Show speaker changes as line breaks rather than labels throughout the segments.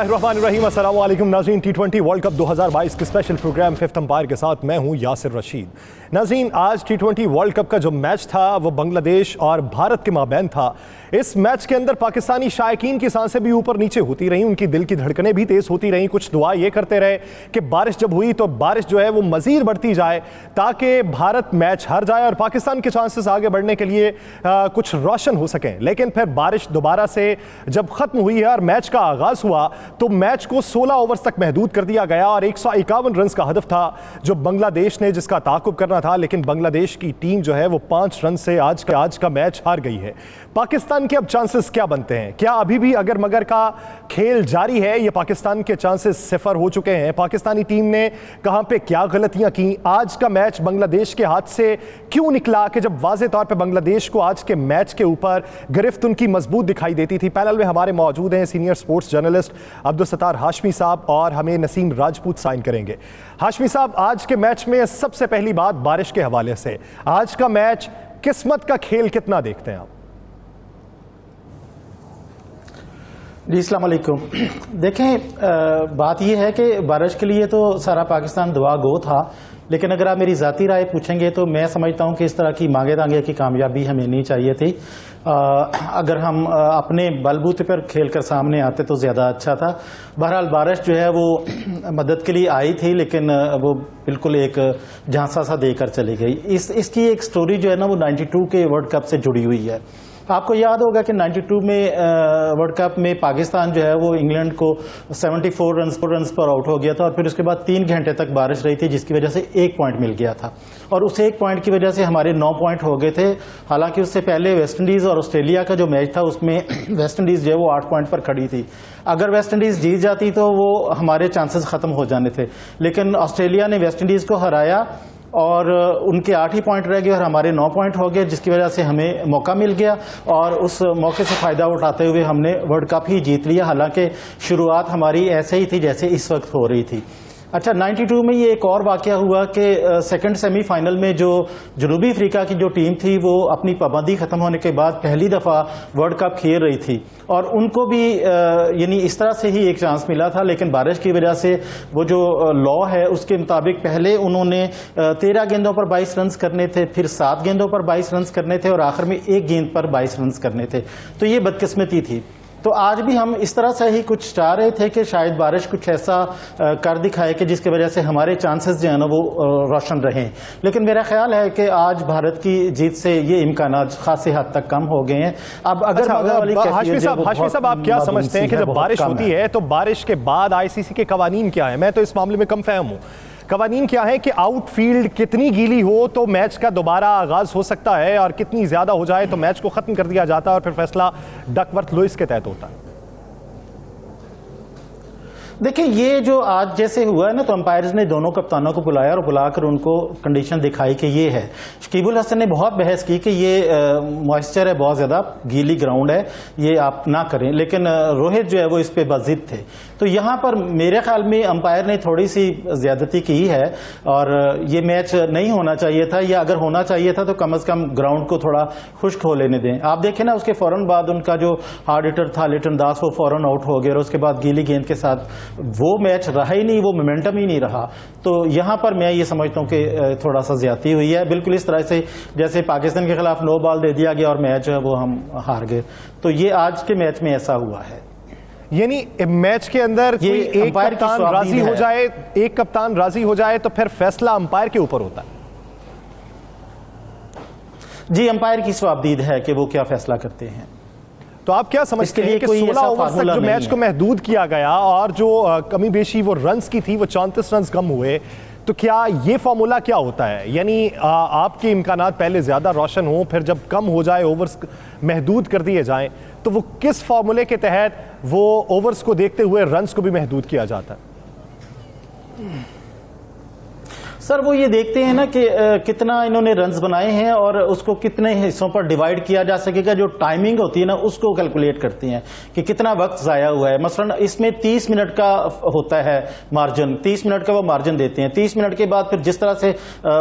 बिस्मिल्लाहिर्रहमानिर्रहीम, अस्सलाम वालेकुम नाज़रीन। T20 वर्ल्ड कप 2022 के स्पेशल प्रोग्राम फिफ्थ अंपायर के साथ मैं हूं यासिर रशीद। नाज़रीन, आज T20 वर्ल्ड कप का जो मैच था वो बांग्लादेश और भारत के माबैन था। इस मैच के अंदर पाकिस्तानी शायकीन की सांसें भी ऊपर नीचे होती रहीं, उनकी दिल की धड़कनें भी तेज़ होती रहीं। कुछ दुआ ये करते रहे कि बारिश जब हुई तो बारिश जो है वो मज़ीद बढ़ती जाए ताकि भारत मैच हार जाए और पाकिस्तान के चांसेस आगे बढ़ने के लिए कुछ रोशन हो सकें। लेकिन फिर बारिश दोबारा से जब ख़त्म हुई है और मैच का आगाज़ हुआ तो मैच को 16 ओवर्स तक महदूद कर दिया गया और 151 रन का हदफ था जो बांग्लादेश ने जिसका ताक़ुब करना था। लेकिन बांग्लादेश की टीम जो है वो 5 रन से आज का मैच हार गई है। पाकिस्तान के अब चांसेस क्या बनते हैं? क्या अभी भी अगर मगर का खेल जारी है? ये पाकिस्तान के चांसेस सिफर हो चुके हैं? पाकिस्तानी टीम ने कहां पे क्या गलतियां की? आज का मैच बांग्लादेश के हाथ से क्यों निकला कि जब वाज़े तौर पे बांग्लादेश को आज के मैच के ऊपर गिरफ्त उनकी मजबूत दिखाई देती थी। पैनल में हमारे मौजूद हैं senior sports journalist Abdul Sattar Hashmi साहब और हमें नसीम राजपूत साइन करेंगे। हाशमी साहब, आज के मैच में सबसे पहली बात बारिश के हवाले से, आज का मैच किस्मत का खेल कितना देखते हैं आप?
जी अस्सलाम वालेकुम। देखें, बात यह है कि बारिश के लिए तो सारा पाकिस्तान दुआ गो था, लेकिन अगर आप मेरी ज़ाती राय पूछेंगे तो मैं समझता हूं कि इस तरह की मांगे दांगे की कामयाबी हमें नहीं चाहिए थी। अगर हम अपने बलबूते पर खेल कर सामने आते तो ज़्यादा अच्छा था। बहरहाल बारिश जो है वो मदद के लिए आई थी, लेकिन वो बिल्कुल एक झांसा सा देकर चली गई। इसकी एक स्टोरी जो है ना वो 92 के वर्ल्ड कप से जुड़ी हुई है। आपको याद होगा कि 92 में वर्ल्ड कप में पाकिस्तान जो है वो इंग्लैंड को 74 रन पर आउट हो गया था और फिर उसके बाद 3 घंटे तक बारिश रही थी, जिसकी वजह से 1 पॉइंट मिल गया था और उस 1 पॉइंट की वजह से हमारे 9 पॉइंट हो गए थे। हालांकि उससे पहले वेस्ट इंडीज़ और ऑस्ट्रेलिया का जो मैच था उसमें वेस्ट इंडीज़ जो है वो 8 पॉइंट पर खड़ी थी। अगर वेस्ट इंडीज़ जीत जाती तो वो हमारे चांसेस ख़त्म हो जाने थे, लेकिन ऑस्ट्रेलिया ने वेस्ट इंडीज़ को हराया और उनके 8 ही पॉइंट रह गए और हमारे 9 पॉइंट हो गए, जिसकी वजह से हमें मौका मिल गया और उस मौके से फ़ायदा उठाते हुए हमने वर्ल्ड कप ही जीत लिया। हालांकि शुरुआत हमारी ऐसे ही थी जैसे इस वक्त हो रही थी। अच्छा, 92 में ये एक और वाक़या हुआ कि सेकंड सेमीफाइनल में जो जनूबी अफ्रीका की जो टीम थी वो अपनी पाबंदी ख़त्म होने के बाद पहली दफ़ा वर्ल्ड कप खेल रही थी और उनको भी यानी इस तरह से ही एक चांस मिला था, लेकिन बारिश की वजह से वो जो लॉ है उसके मुताबिक पहले उन्होंने 13 गेंदों पर 22 रन करने थे, फिर 7 गेंदों पर 22 रन करने थे और आखिर में 1 गेंद पर 22 रन करने थे। तो ये बदकिस्मती थी। तो आज भी हम इस तरह से ही कुछ चाह रहे थे कि शायद बारिश कुछ ऐसा कर दिखाए कि जिसकी वजह से हमारे चांसेस जो है ना वो रोशन रहें, लेकिन मेरा ख्याल है कि आज भारत की जीत से ये इम्कानात खासी हद तक कम हो गए हैं। अब अगर
हाशमी साहब, आप क्या समझते हैं कि जब बारिश होती है तो बारिश के बाद ICC के कवानीन क्या है? मैं तो इस मामले में कम फहम हूँ। कवानीन क्या है कि आउटफील्ड कितनी गीली हो तो मैच का दोबारा आगाज हो सकता है और कितनी ज्यादा हो जाए तो मैच को खत्म कर दिया जाता है और फिर फैसला डकवर्थ लुइस के तहत होता है।
देखिए, ये जो आज जैसे हुआ है ना, तो अंपायर्स ने दोनों कप्तानों को बुलाया और बुलाकर उनको कंडीशन दिखाई कि ये है। शकीबुल हसन ने बहुत बहस की कि ये मॉइस्चर है, बहुत ज़्यादा गीली ग्राउंड है, ये आप ना करें, लेकिन रोहित जो है वो इस पे बज़िद थे। तो यहाँ पर मेरे ख्याल में अंपायर ने थोड़ी सी ज़्यादती की है और ये मैच नहीं होना चाहिए था, या अगर होना चाहिए था तो कम अज़ कम ग्राउंड को थोड़ा खुश्क हो लेने दें। आप देखें ना, उसके फ़ौरन बाद उनका जो हार्ड हिटर था लिटन दास वो फ़ौरन आउट हो गया और उसके बाद गीली गेंद के साथ वो मैच रहा ही नहीं, वो मोमेंटम ही नहीं रहा। तो यहाँ पर मैं ये समझता हूँ कि थोड़ा सा ज्यादती हुई है, बिल्कुल इस तरह से जैसे पाकिस्तान के खिलाफ 9 बॉल दे दिया गया और मैच जो है वो हम हार गए। तो ये आज के मैच में ऐसा हुआ है।
यानी मैच के अंदर कोई एक कप्तान राजी हो जाए, एक कप्तान राजी हो जाए तो फिर फैसला अंपायर के ऊपर होता है।
जी, अंपायर की स्वाबदीद है कि वो क्या फैसला करते हैं।
तो आप क्या समझते हैं कि 16 ओवर्स तक जो मैच को महदूद किया गया और जो कमी बेशी वो रन्स की थी वो 34 रन्स कम हुए, तो क्या ये फार्मूला क्या होता है? यानी आपके इम्कानात पहले ज़्यादा रोशन हो, फिर जब कम हो जाए ओवर्स महदूद कर दिए जाएं, तो वो किस फार्मूले के तहत वो ओवर्स को देखते हुए रन्स को भी महदूद किया जाता है?
सर वो ये देखते हैं ना कि कितना इन्होंने रन्स बनाए हैं और उसको कितने हिस्सों पर डिवाइड किया जा सकेगा। जो टाइमिंग होती है ना उसको कैलकुलेट करते हैं कि कितना वक्त जाया हुआ है। मसलन इसमें 30 मिनट का होता है मार्जिन, 30 मिनट का वो मार्जिन देते हैं। 30 मिनट के बाद फिर जिस तरह से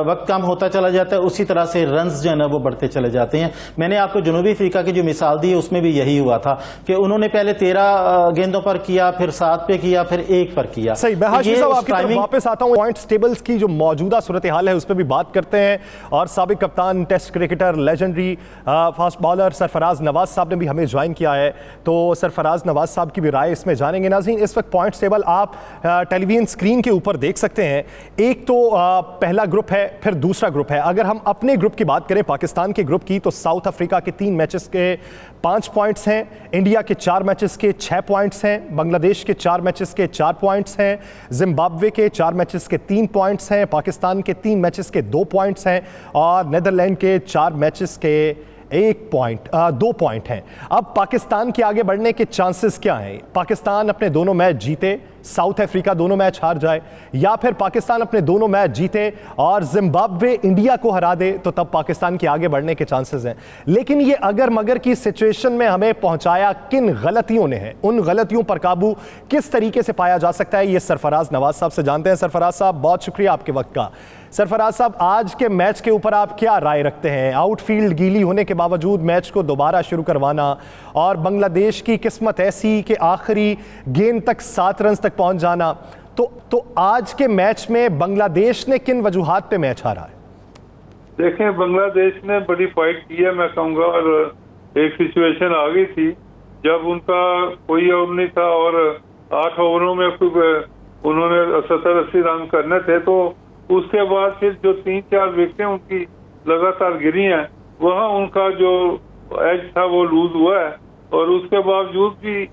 वक्त कम होता चला जाता है उसी तरह से रन्स जो है ना वो बढ़ते चले जाते हैं। मैंने आपको जनूबी अफ्रीका की जो मिसाल दी है उसमें भी यही हुआ था कि उन्होंने पहले 13 गेंदों पर किया, फिर 7 पे किया, फिर 1 पर किया।
सही। मैं हाशिम साहब आपकी तरफ वापस आता हूं। पॉइंट्स टेबल्स की जो मौजूदा सूरत हाल है उस पर भी बात करते हैं और साबिक कप्तान, test cricketer, legendary fast bowler Sarfaraz Nawaz साहब ने भी हमें ज्वाइन किया है, तो सरफराज नवाज साहब की भी राय इसमें जानेंगे। नाज़रीन, इस वक्त पॉइंट्स टेबल आप टेलीविजन स्क्रीन के ऊपर देख सकते हैं। एक तो पहला ग्रुप है, फिर दूसरा ग्रुप है। अगर हम अपने ग्रुप की बात करें, पाकिस्तान के ग्रुप की, तो साउथ अफ्रीका के 3 मैचेस के 5 पॉइंट्स हैं, इंडिया के 4 मैचेस के 6 पॉइंट्स हैं, बांग्लादेश के 4 मैचेस के 4 पॉइंट्स हैं, जिम्बाब्वे के 4 मैचेस के 3 पॉइंट्स हैं, पाकिस्तान के 3 मैचेस के 2 पॉइंट्स हैं और नीदरलैंड के 4 मैचेस के 2 पॉइंट हैं। अब पाकिस्तान के आगे बढ़ने के चांसेस क्या हैं? पाकिस्तान अपने दोनों मैच जीते, साउथ अफ्रीका दोनों मैच हार जाए, या फिर पाकिस्तान अपने दोनों मैच जीते और जिम्बाब्वे इंडिया को हरा दे, तो तब पाकिस्तान के आगे बढ़ने के चांसेस हैं। लेकिन ये अगर मगर की सिचुएशन में हमें पहुंचाया किन गलतियों ने है, उन गलतियों पर काबू किस तरीके से पाया जा सकता है, ये सरफराज नवाज साहब से जानते हैं। सरफराज साहब, बहुत शुक्रिया आपके वक्त का। सरफराज साहब, आज के मैच के ऊपर आप क्या राय रखते हैं? आउटफील्ड गीली होने के बावजूद मैच को दोबारा शुरू करवाना और बांग्लादेश की किस्मत ऐसी कि आखिरी गेंद तक 7 रन तक पहुंच जाना, तो आज के मैच में बांग्लादेश ने किन वजूहात पे मैच हारा है?
देखें, बांग्लादेश ने बड़ी फाइट की है मैं कहूँगा, और एक सिचुएशन आ गई थी जब उनका कोई ओवर नहीं था और 8 ओवरों में उन्होंने 70-80 रन करने थे, तो उसके बाद फिर जो 3-4 विकेटें उनकी लगातार गिरी हैं, वहाँ उनका जो एज था वो लूज हुआ है। और उसके बावजूद भी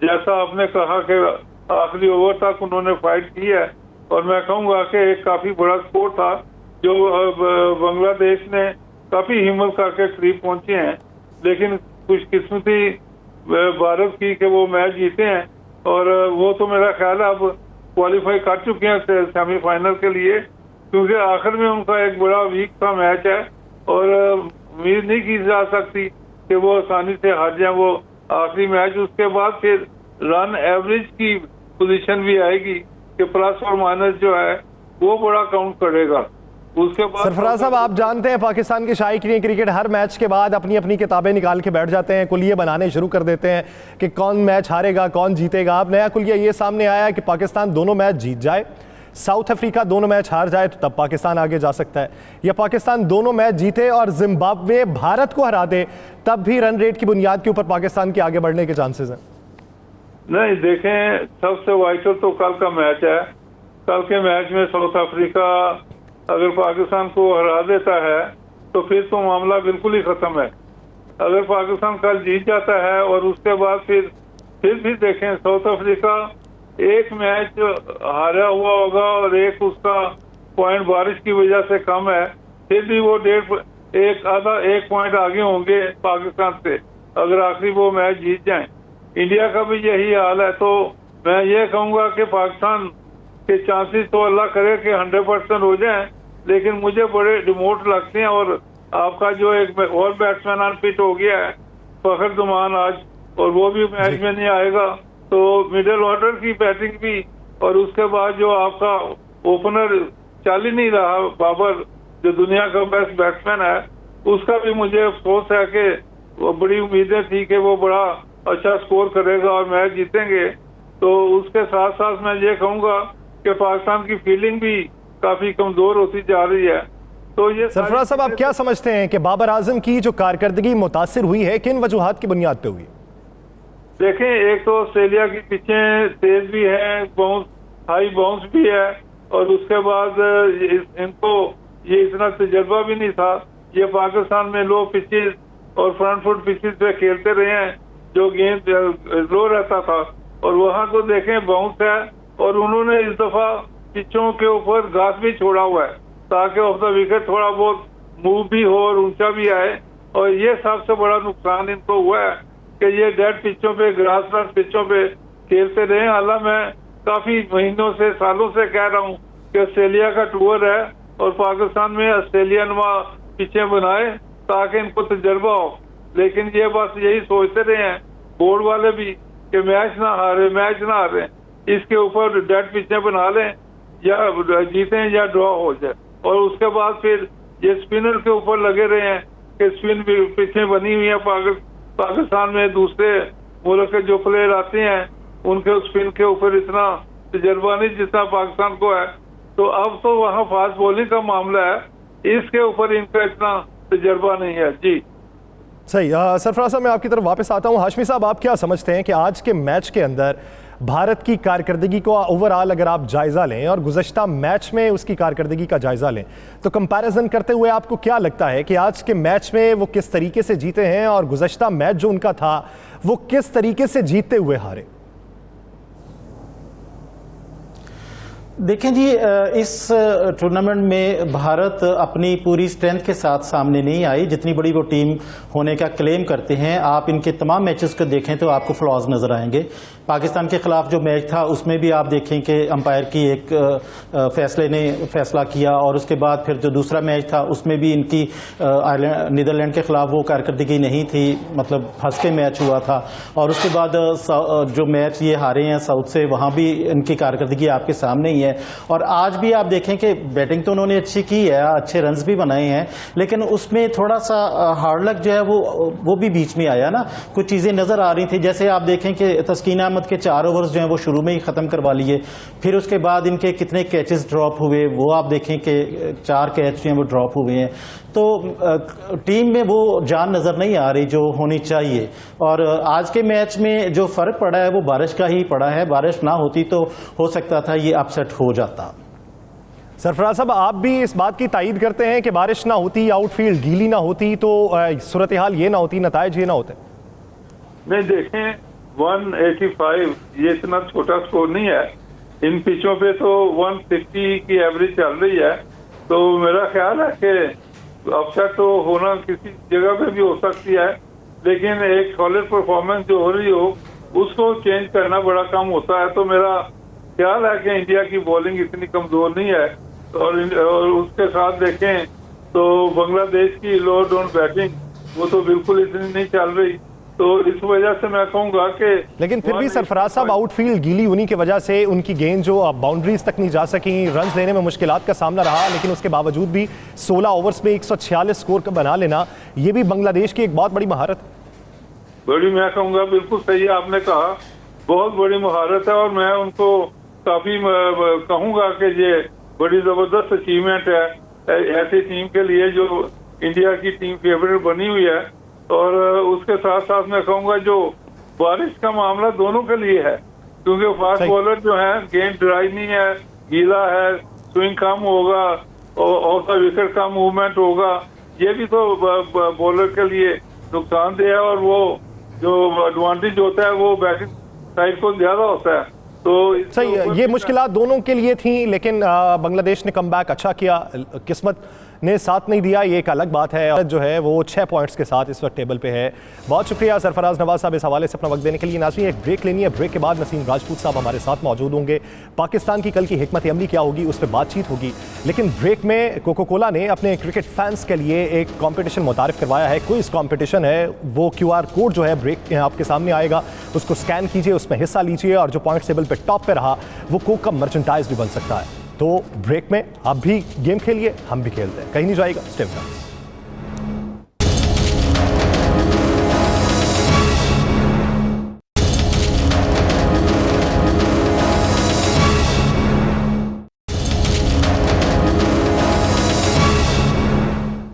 जैसा आपने कहा कि आखिरी ओवर तक उन्होंने फाइट की है, और मैं कहूँगा कि एक काफी बड़ा स्कोर था जो बांग्लादेश ने काफी हिम्मत करके करीब पहुंचे हैं, लेकिन खुशकिस्मती भारत की कि वो मैच जीते हैं और वो तो मेरा ख्याल है अब क्वालिफाई कर चुके हैं सेमीफाइनल के लिए, क्योंकि आखिर में उनका एक बड़ा वीक सा मैच है और उम्मीद नहीं की जा सकती कि वो आसानी से हार जाए वो आखिरी मैच। उसके बाद फिर रन एवरेज की पोजीशन भी आएगी कि प्लस और माइनस जो है वो बड़ा काउंट करेगा। उसके बाद
सरफराज साहब, आप जानते हैं पाकिस्तान के शायकीन क्रिकेट हर मैच के बाद अपनी अपनी किताबें निकाल के बैठ जाते हैं, कुलिये बनाने शुरू कर देते हैं कि कौन मैच हारेगा, कौन जीतेगा। अब नया कुलिया ये सामने आया है कि पाकिस्तान दोनों मैच जीत जाए, साउथ अफ्रीका दोनों मैच हार जाए, तो तब पाकिस्तान आगे जा सकता है, या पाकिस्तान दोनों मैच जीते और जिम्बाब्वे भारत को हरा दे, तब भी रन रेट की बुनियाद के ऊपर पाकिस्तान के आगे बढ़ने के चांसेस हैं।
नहीं, देखें, सबसे वाइटल तो कल का मैच है। कल के मैच में साउथ अफ्रीका अगर पाकिस्तान को हरा देता है तो फिर तो मामला बिल्कुल ही खत्म है। अगर पाकिस्तान कल जीत जाता है और उसके बाद फिर भी देखें, साउथ अफ्रीका एक मैच हारा हुआ होगा और एक उसका पॉइंट बारिश की वजह से कम है, फिर भी वो एक पॉइंट आगे होंगे पाकिस्तान से अगर आखिरी वो मैच जीत जाएं। इंडिया का भी यही हाल है, तो मैं ये कहूँगा कि पाकिस्तान के चांसेस तो अल्लाह करे कि 100% हो जाएं, लेकिन मुझे बड़े रिमोट लगते हैं। और आपका जो एक और बैट्समैन अनफिट हो गया है, फखर जमान आज, और वो भी मैच में नहीं आएगा, तो मिडिल ऑर्डर की बैटिंग भी, और उसके बाद जो आपका ओपनर चल ही नहीं रहा बाबर, जो दुनिया का बेस्ट बैट्समैन है, उसका भी मुझे अफसोस है कि वो बड़ी उम्मीदें थी कि वो बड़ा अच्छा स्कोर करेगा और मैच जीतेंगे। तो उसके साथ साथ मैं ये कहूँगा कि पाकिस्तान की फील्डिंग भी काफी कमजोर होती जा रही है। तो ये
सरफराज साहब, आप क्या समझते हैं कि बाबर आजम की जो कारकर्दगी मुतासिर हुई है, किन वजूहात की बुनियाद पे हुई?
देखें, एक तो ऑस्ट्रेलिया की पिचें तेज भी है, हाई बाउंस भी है, और उसके बाद इनको ये इतना तजर्बा भी नहीं था। ये पाकिस्तान में लो पिचेस और फ्रंट फुट पिचेस पे खेलते रहे हैं, जो गेंद लो रहता था, और वहां तो देखें बाउंस है, और उन्होंने इस दफा पिचों के ऊपर घास भी छोड़ा हुआ है ताकि ऑफ द विकेट थोड़ा बहुत मूव भी हो और ऊंचा भी आए। और ये सबसे बड़ा नुकसान इनको हुआ है कि ये डेड पिचों पे, ग्रासलैंड पिचों पे खेलते रहे। हालांकि मैं काफी महीनों से, सालों से कह रहा हूँ कि ऑस्ट्रेलिया का टूर है और पाकिस्तान में ऑस्ट्रेलियन पीछे बनाए ताकि इनको तजर्बा हो। लेकिन ये बस यही सोचते रहे हैं बोर्ड वाले भी कि मैच ना हारे, इसके ऊपर डेड पिचें बना लें, या जीतें या ड्रॉ हो जाए। और उसके बाद फिर ये स्पिनर के ऊपर लगे रहे हैं कि स्पिन पिचें बनी हुई है पाकिस्तान में, दूसरे मुल्क के जो प्लेयर आते हैं उनके स्पिन के ऊपर इतना तजर्बा नहीं जितना पाकिस्तान को है। तो अब तो वहाँ फास्ट बॉलिंग का मामला है, इसके ऊपर इनका इतना तजर्बा नहीं है। जी
सही। सरफराज साहब, मैं आपकी तरफ वापस आता हूँ। हाशमी साहब, आप क्या समझते हैं कि आज के मैच के अंदर भारत की कारकर्दगी को ओवरऑल अगर आप जायज़ा लें और गुज़श्ता मैच में उसकी कारकर्दगी का जायज़ा लें, तो कंपैरिजन करते हुए आपको क्या लगता है कि आज के मैच में वो किस तरीके से जीते हैं और गुज़श्ता मैच जो उनका था वो किस तरीके से जीतते हुए हारे?
देखें जी, इस टूर्नामेंट में भारत अपनी पूरी स्ट्रेंथ के साथ सामने नहीं आई। जितनी बड़ी वो टीम होने का क्लेम करते हैं, आप इनके तमाम मैचेस को देखें तो आपको फ्लॉज नजर आएंगे। पाकिस्तान के खिलाफ जो मैच था उसमें भी आप देखें कि अंपायर की एक फैसले ने फैसला किया, और उसके बाद फिर जो दूसरा मैच था उसमें भी इनकी नीदरलैंड के खिलाफ वो कारकर्दगी नहीं थी, मतलब फंस के मैच हुआ था। और उसके बाद जो मैच ये हारे हैं साउथ से, वहाँ भी इनकी कारकर्दगी आपके सामने ही है। और आज भी आप देखें कि बैटिंग तो उन्होंने अच्छी की है, अच्छे रन्स भी बनाए हैं, लेकिन उसमें थोड़ा सा हार्ड लक जो है वो भी बीच में आया ना। कुछ चीज़ें नज़र आ रही थी, जैसे आप देखें कि तस्कीन अहमद के 4 ओवर्स जो हैं वो शुरू में ही ख़त्म करवा लिए, फिर उसके बाद इनके कितने कैचेस ड्रॉप हुए वो आप देखें कि 4 कैच जो हैं वो ड्रॉप हुए हैं। तो टीम में वो जान नज़र नहीं आ रही जो होनी चाहिए। और आज के मैच में जो फ़र्क पड़ा है वो बारिश का ही पड़ा है। बारिश ना होती तो हो सकता था ये अपसेट हो जाता।
सरफराज साहब, आप भी इस बात की तायीद करते हैं कि बारिश ना होती, आउटफील्ड गीली ना होती तो सूरत हाल ये ना होती, नताइज ये ना होते?
नहीं, देखें 185 ये इतना छोटा स्कोर नहीं है। इन पिचों पे तो 150 की एवरेज चल रही है, तो मेरा ख्याल है कि अपसेट तो होना किसी जगह पे भी हो सकती है, लेकिन एक सॉलिड परफॉर्मेंस जो हो रही हो उसको चेंज करना बड़ा कम होता है। तो मेरा ख्याल है कि इंडिया की बॉलिंग इतनी कमजोर नहीं है। और उसके साथ देखें तो बांग्लादेश की लोअर डाउन बैटिंग वो तो बिल्कुल इतनी नहीं चल रही, तो इस वजह से मैं कहूंगा कि
लेकिन फिर भी सरफराज साहब, आउटफील्ड गीली होने की वजह से उनकी गेंद जो बाउंड्रीज तक नहीं जा सकी, रन लेने में मुश्किलात का सामना रहा, लेकिन उसके बावजूद भी 16 ओवर्स में 146 स्कोर का बना लेना, ये भी बांग्लादेश की एक बहुत बड़ी महारत है।
बड़ी, मैं कहूँगा बिल्कुल सही आपने कहा, बहुत बड़ी महारत है। और मैं उनको काफी कहूँगा कि ये बड़ी जबरदस्त अचीवमेंट है ऐसी टीम के लिए जो इंडिया की टीम फेवरेट बनी हुई है। और उसके साथ साथ मैं कहूँगा जो बारिश का मामला दोनों के लिए है, क्योंकि फास्ट बॉलर जो है गेंद ड्राई नहीं है, गीला है, स्विंग कम होगा और सा विकेट का मूवमेंट होगा, ये भी तो बॉलर के लिए नुकसानदेह है। और वो जो एडवांटेज होता है वो बैटिंग साइड को ज्यादा होता है। तो
सही, ये मुश्किलात दोनों के लिए थी, लेकिन बांग्लादेश ने कमबैक अच्छा किया, किस्मत ने साथ नहीं दिया, ये एक अलग बात है। जो है वो 6 पॉइंट्स के साथ इस वक्त टेबल पे है। बहुत शुक्रिया सरफराज नवाज साहब इस हवाले से अपना वक्त देने के लिए। नाज़रीन, एक ब्रेक लेनी है, ब्रेक के बाद नसीम राजपूत साहब हमारे साथ मौजूद होंगे। पाकिस्तान की कल की हिकमत अमली क्या होगी उस पर बातचीत होगी, लेकिन ब्रेक में कोको कोला ने अपने क्रिकेट फैंस के लिए एक कॉम्पिटिशन मुतारिफ करवाया है। क्विज कॉम्पिटिशन है, वो QR कोड जो है ब्रेक आपके सामने आएगा, उसको स्कैन कीजिए, उसमें हिस्सा लीजिए और जो पॉइंट टेबल पर टॉप पे रहा वो कोक का मर्चेंटाइज भी बन सकता है। तो ब्रेक में आप भी गेम खेलिए, हम भी खेलते हैं, कहीं नहीं जाएगा, स्टे विद अस।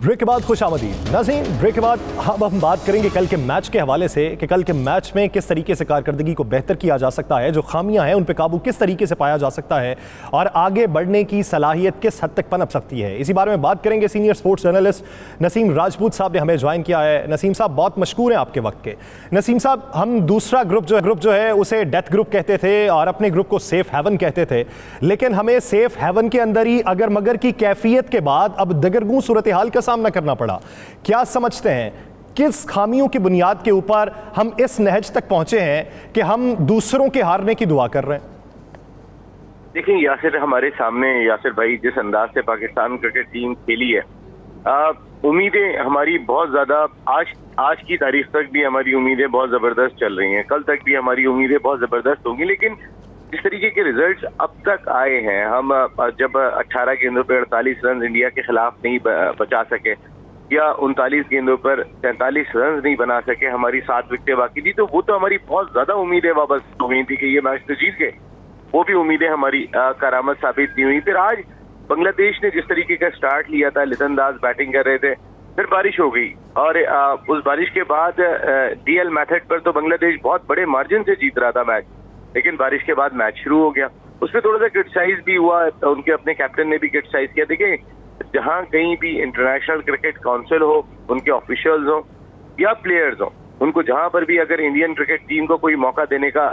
ब्रेक के बाद खुश आमदीद नाज़रीन। ब्रेक के बाद अब हम बात करेंगे कल के मैच के हवाले से कि कल के मैच में किस तरीके से कारकर्दगी को बेहतर किया जा सकता है, जो खामियां हैं उन पे काबू किस तरीके से पाया जा सकता है और आगे बढ़ने की सलाहियत किस हद तक पनप सकती है। इसी बारे में बात करेंगे। Senior sports journalist Naseem Rajput साहब ने हमें ज्वाइन किया है। नसीम साहब, बहुत मशकूर हैं आपके वक्त के। नसीम साहब, हम दूसरा ग्रुप जो है उसे डेथ ग्रुप कहते थे और अपने ग्रुप को सेफ हेवन कहते थे, लेकिन हमें सेफ हेवन के अंदर ही अगर मगर की कैफियत के बाद अब दगरगूं सूरत हाल का सामना करना पड़ा। क्या समझते हैं किस खामियों की बुनियाद के ऊपर हम इस नहज तक पहुंचे हैं कि हम दूसरों के हारने की दुआ कर रहे हैं?
देखिए यासिर, हमारे सामने यासिर भाई जिस अंदाज से पाकिस्तान क्रिकेट टीम खेली है, उम्मीदें हमारी बहुत ज्यादा आज की तारीख तक भी हमारी उम्मीदें बहुत जबरदस्त चल रही हैं, कल तक भी हमारी उम्मीदें बहुत जबरदस्त होंगी। लेकिन जिस तरीके के रिजल्ट्स अब तक आए हैं, हम जब 18 गेंदों पर 48 रन इंडिया के खिलाफ नहीं बचा सके या 39 गेंदों पर 43 रन नहीं बना सके, हमारी 7 विकेटें बाकी थी, तो वो तो हमारी बहुत ज्यादा उम्मीदें वापस हो गई थी कि ये मैच तो जीत गए। वो भी उम्मीदें हमारी करामत साबित नहीं हुई। फिर आज बांग्लादेश ने जिस तरीके का स्टार्ट लिया था, लिटन दास बैटिंग कर रहे थे, फिर बारिश हो गई और उस बारिश के बाद डीएल मेथड पर तो बांग्लादेश बहुत बड़े मार्जिन से जीत रहा था मैच, लेकिन बारिश के बाद मैच शुरू हो गया। उसमें थोड़ा सा क्रिटिसाइज भी हुआ, उनके अपने कैप्टन ने भी क्रिटिसाइज किया। देखिए, जहां कहीं भी इंटरनेशनल क्रिकेट काउंसिल हो, उनके ऑफिशियल्स हो या प्लेयर्स हो, उनको जहां पर भी अगर इंडियन क्रिकेट टीम को कोई मौका देने का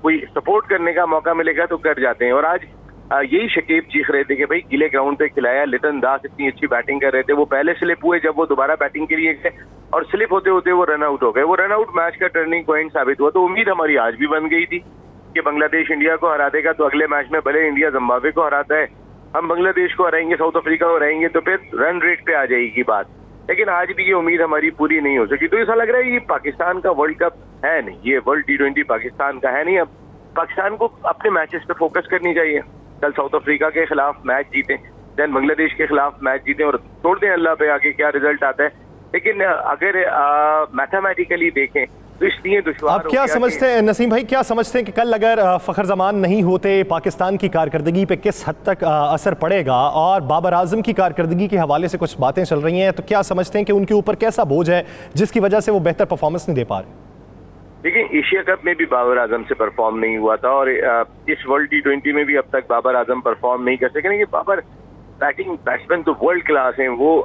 कोई सपोर्ट करने का मौका मिलेगा तो कर जाते हैं। और आज यही शकीब चीख रहे थे कि भाई गिले ग्राउंड पे खिलाया, लिटन दास इतनी अच्छी बैटिंग कर रहे थे, वो पहले स्लिप हुए, जब वो दोबारा बैटिंग के लिए गए और स्लिप होते होते वो रन आउट हो गए। वो रन आउट मैच का टर्निंग पॉइंट साबित हुआ। तो उम्मीद हमारी आज भी बन गई थी कि बांग्लादेश इंडिया को हरा देगा, तो अगले मैच में भले इंडिया जिम्बाब्वे को हराता है, हम बांग्लादेश को हराएंगे, साउथ अफ्रीका को हराएंगे, तो फिर रन रेट पे आ जाएगी बात। लेकिन आज भी ये उम्मीद हमारी पूरी नहीं हो सकी। तो ऐसा लग रहा है ये पाकिस्तान का वर्ल्ड कप है नहीं, ये वर्ल्ड T20 पाकिस्तान का है नहीं। अब पाकिस्तान को अपने मैचेस पे फोकस करनी चाहिए। कल साउथ अफ्रीका के खिलाफ मैच जीते, देन बांग्लादेश के खिलाफ मैच जीते और छोड़ दें अल्लाह पे आगे क्या रिजल्ट आता है। लेकिन अगर मैथमेटिकली देखें तो इसलिए दुश्वार।
आप क्या समझते हैं नसीम भाई, क्या समझते हैं कि कल अगर फखर जमान नहीं होते, पाकिस्तान की कारकर्दगी पे किस हद तक असर पड़ेगा? और बाबर आजम की कारकर्दगी के हवाले से कुछ बातें चल रही हैं, तो क्या समझते हैं कि उनके ऊपर कैसा बोझ है जिसकी वजह से वो बेहतर परफॉर्मेंस नहीं दे पा रहे?
देखिए, एशिया कप में भी बाबर आजम से परफॉर्म नहीं हुआ था और इस वर्ल्ड T20 में भी अब तक बाबर आजम परफॉर्म नहीं कर सके। बाबर बैट्समैन तो वर्ल्ड क्लास हैं, वो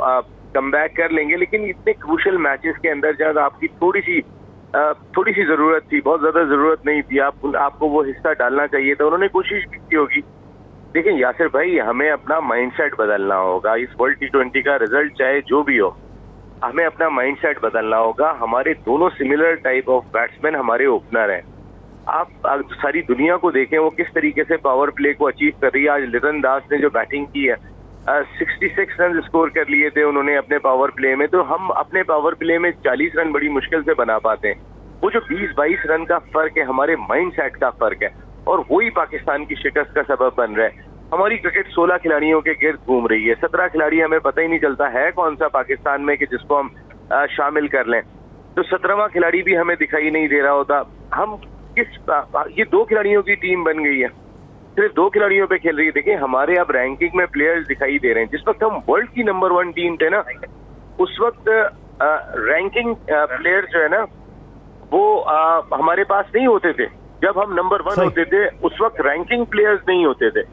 कम बैक कर लेंगे, लेकिन इतने क्रूशल मैचेस के अंदर जहाँ आपकी थोड़ी सी जरूरत थी, बहुत ज्यादा जरूरत नहीं थी, आपको वो हिस्सा डालना चाहिए था, उन्होंने कोशिश भी की होगी। देखिए यासिर भाई, हमें अपना माइंडसेट बदलना होगा। इस वर्ल्ड T20 का रिजल्ट चाहे जो भी हो, हमें अपना माइंडसेट बदलना होगा। हमारे दोनों सिमिलर टाइप ऑफ बैट्समैन हमारे ओपनर हैं। आप सारी दुनिया को देखें, वो किस तरीके से पावर प्ले को अचीव कर रही है। आज लिटन दास ने जो बैटिंग की है, 66 रन स्कोर कर लिए थे उन्होंने अपने पावर प्ले में। तो हम अपने पावर प्ले में 40 रन बड़ी मुश्किल से बना पाते हैं। वो जो 20-22 रन का फर्क है, हमारे माइंडसेट का फर्क है, और वही पाकिस्तान की शिकस्त का सबब बन रहा है। हमारी क्रिकेट 16 खिलाड़ियों के गिर्द घूम रही है। 17 खिलाड़ी हमें पता ही नहीं चलता है कौन सा पाकिस्तान में कि जिसको हम शामिल कर लें। तो 17वां खिलाड़ी भी हमें दिखाई नहीं दे रहा होता। हम ये 2 खिलाड़ियों की टीम बन गई है, सिर्फ 2 खिलाड़ियों पे खेल रही है। देखिए, हमारे अब रैंकिंग में प्लेयर्स दिखाई दे रहे हैं। जिस वक्त हम वर्ल्ड की नंबर 1 टीम थे ना, उस वक्त रैंकिंग प्लेयर्स जो है ना, वो हमारे पास नहीं होते थे। जब हम नंबर 1 होते थे, उस वक्त रैंकिंग प्लेयर्स नहीं होते थे।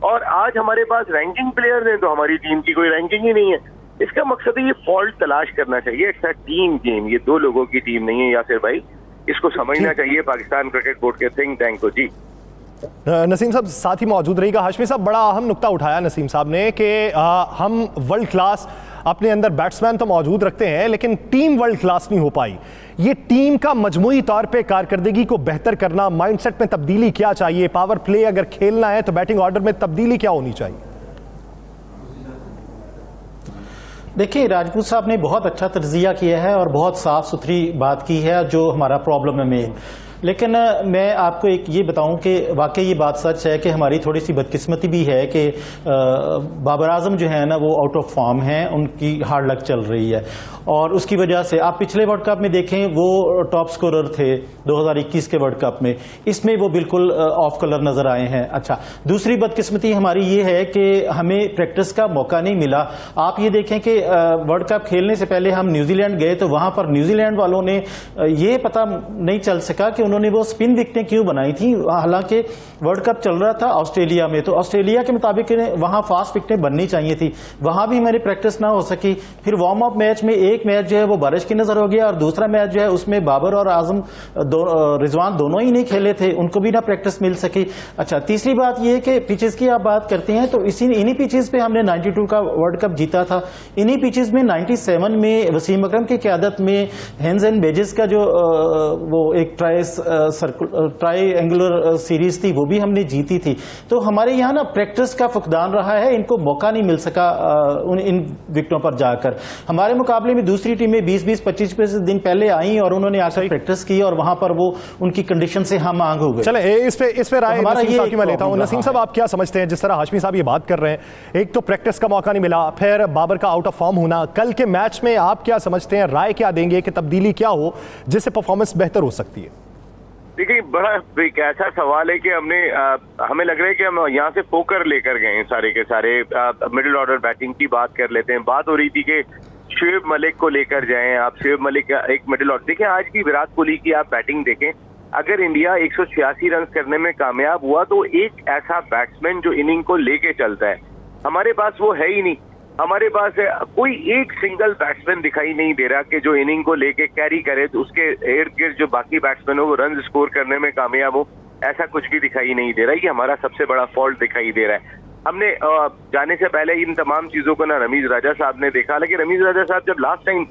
और आज हमारे पास रैंकिंग प्लेयर्स हैं, तो हमारी टीम की कोई रैंकिंग ही नहीं है। इसका मकसद है ये फॉल्ट तलाश करना चाहिए। इट्स अ टीम गेम, ये 2 लोगों की टीम नहीं है यासिर भाई। इसको समझना चाहिए पाकिस्तान क्रिकेट बोर्ड के थिंक टैंक को। जी
नसीम साहब साथ ही मौजूद रहेगा। हाशमी साहब, बड़ा अहम नुक्ता उठाया नसीम साहब ने कि हम वर्ल्ड क्लास अपने अंदर बैट्समैन तो मौजूद रखते हैं, लेकिन टीम वर्ल्ड क्लास नहीं हो पाई। ये टीम का मजमूई तौर पे कारकर्दगी को बेहतर करना, माइंडसेट में तब्दीली क्या चाहिए? पावर प्ले अगर खेलना है तो बैटिंग ऑर्डर में तब्दीली क्या होनी चाहिए?
देखिए, राजपूत साहब ने बहुत अच्छा तर्जिया किया है और बहुत साफ सुथरी बात की है जो हमारा प्रॉब्लम है मेन। लेकिन मैं आपको एक ये बताऊं कि वाकई ये बात सच है कि हमारी थोड़ी सी बदकिस्मती भी है कि बाबर आजम जो है ना, वो आउट ऑफ फॉर्म हैं, उनकी हार्ड लक चल रही है और उसकी वजह से आप पिछले वर्ल्ड कप में देखें, वो टॉप स्कोरर थे 2021 के वर्ल्ड कप में, इसमें वो बिल्कुल ऑफ कलर नजर आए हैं। अच्छा, दूसरी बदकिस्मती हमारी ये है कि हमें प्रैक्टिस का मौका नहीं मिला। आप ये देखें कि वर्ल्ड कप खेलने से पहले हम न्यूजीलैंड गए तो वहां पर न्यूजीलैंड वालों ने ये पता नहीं चल सका कि उन्होंने वो स्पिन विकेटें क्यों बनाई थी। हालांकि वर्ल्ड कप चल रहा था ऑस्ट्रेलिया में, तो ऑस्ट्रेलिया के मुताबिक वहां फास्ट विकेटें बननी चाहिए थी, वहां भी हमारी प्रैक्टिस ना हो सकी। फिर वार्म अप मैच में एक मैच जो है वो बारिश की नजर हो गया और दूसरा मैच जो है उसमें बाबर और आजम रिजवान दोनों ही नहीं खेले थे, उनको भी ना प्रैक्टिस मिल सकी। अच्छा, तीसरी बात यह कि पिचेस की आप बात करते हैं तो इन्हीं पिचेस पे हमने 92 का वर्ल्ड कप जीता था। इन्हीं पिचेस में 97 में वसीम अकरम की क़यादत में हेंस एंड बेजिस का जो वो एक ट्राइस ट्राईएंगुलर सीरीज थी वो भी हमने जीती थी। तो हमारे यहाँ ना प्रैक्टिस का फुकदान रहा है, इनको मौका नहीं मिल सका इन विकेटों पर जाकर। हमारे मुकाबले में दूसरी टीमें 20-20, 25 दिन पहले आई और उन्होंने आकर प्रैक्टिस की और वहां पर वो उनकी कंडीशन से हम आंग हो गए।
चले इस पे राय नसीम साहब की मैं लेता हूं। नसीम साहब, आप क्या समझते हैं, जिस तरह हाशमी साहब ये बात कर रहे हैं, एक तो प्रैक्टिस का मौका नहीं मिला, फिर बाबर का आउट ऑफ फॉर्म होना, कल के मैच में आप क्या समझते हैं, राय क्या देंगे कि तब्दीली क्या हो जिससे परफॉर्मेंस बेहतर हो सकती है?
देखिए, बड़ा एक ऐसा सवाल है कि हमें लग रहा है कि हम यहाँ से पोकर लेकर गए हैं सारे के सारे। मिडिल ऑर्डर बैटिंग की बात कर लेते हैं। बात हो रही थी कि शोएब मलिक को लेकर जाएं आप। शोएब मलिक एक मिडिल ऑर्डर, देखिए आज की विराट कोहली की आप बैटिंग देखें, अगर इंडिया 186 रन करने में कामयाब हुआ तो एक ऐसा बैट्समैन जो इनिंग को लेके चलता है, हमारे पास वो है ही नहीं। हमारे पास कोई एक सिंगल बैट्समैन दिखाई नहीं दे रहा कि जो इनिंग को लेके कैरी करे, तो उसके इर्द गिर्द जो बाकी बैट्समैन हो वो रन स्कोर करने में कामयाब हो, ऐसा कुछ भी दिखाई नहीं दे रहा। ये हमारा सबसे बड़ा फॉल्ट दिखाई दे रहा है। हमने जाने से पहले इन तमाम चीजों को ना रमीज राजा साहब ने देखा, लेकिन रमीज राजा साहब जब लास्ट टाइम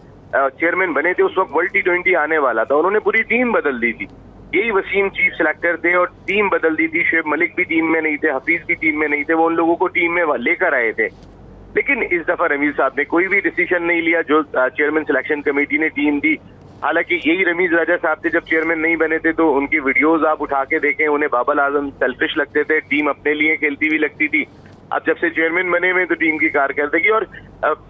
चेयरमैन बने थे उस वक्त वर्ल्ड T20 आने वाला था, उन्होंने पूरी टीम बदल दी थी। यही वसीम चीफ सिलेक्टर थे और टीम बदल दी थी। शोएब मलिक भी टीम में नहीं थे, हफीज भी टीम में नहीं थे, वो उन लोगों को टीम में लेकर आए थे। लेकिन इस दफा रमीज साहब ने कोई भी डिसीजन नहीं लिया जो चेयरमैन सिलेक्शन कमेटी ने टीम दी। हालांकि यही रमीज राजा साहब थे जब चेयरमैन नहीं बने थे, तो उनकी वीडियोस आप उठा के देखें, उन्हें बाबर आजम सेल्फिश लगते थे, टीम अपने लिए खेलती हुई लगती थी। अब जब से चेयरमैन बने हुए तो टीम की कारकर्दगी, और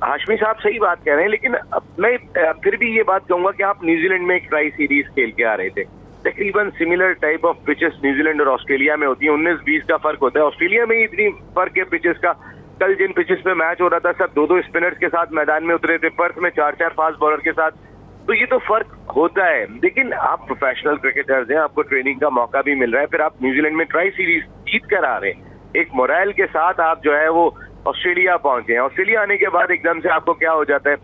हाशमी साहब सही बात कह रहे हैं, लेकिन मैं फिर भी ये बात कहूंगा कि आप न्यूजीलैंड में एक ट्राई सीरीज खेल के आ रहे थे, तकरीबन similar type of pitches New Zealand और ऑस्ट्रेलिया में होती है, 19-20 का फर्क होता है। ऑस्ट्रेलिया में ही इतनी फर्क है पिचेस का। कल जिन पिचेस पे मैच हो रहा था सब 2-2 स्पिनर्स के साथ मैदान में उतरे थे, पर्थ में 4-4 फास्ट बॉलर के साथ, तो ये तो फर्क होता है। लेकिन आप प्रोफेशनल क्रिकेटर्स हैं, आपको ट्रेनिंग का मौका भी मिल रहा है, फिर आप न्यूजीलैंड में ट्राई सीरीज जीत कर आ रहे हैं, एक मोरल के साथ आप जो है वो ऑस्ट्रेलिया पहुंचे हैं। ऑस्ट्रेलिया आने के बाद एकदम से आपको क्या हो जाता है,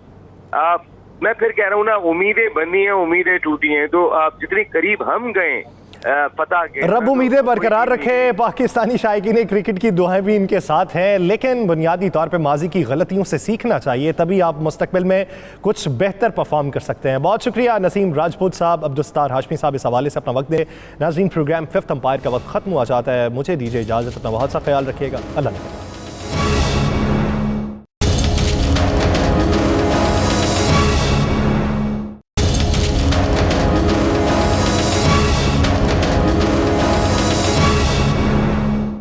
मैं फिर कह रहा हूँ ना, उम्मीदें बनी हैं, उम्मीदें टूटी हैं, तो आप जितने करीब हम गए पता के,
रब उम्मीदें बरकरार रखे। पाकिस्तानी शायकीन क्रिकेट की दुआएं भी इनके साथ हैं, लेकिन बुनियादी तौर पे माजी की गलतियों से सीखना चाहिए, तभी आप मुस्तकबिल में कुछ बेहतर परफॉर्म कर सकते हैं। बहुत शुक्रिया नसीम राजपूत साहब, अब्दुल हाशमी साहब इस हवाले से अपना वक्त दे। नाज़रीन, प्रोग्राम फिफ्थ अंपायर का वक्त खत्म हुआ जाता है, मुझे दीजिए इजाज़त, अपना बहुत सा ख्याल रखिएगा। अल्लाह।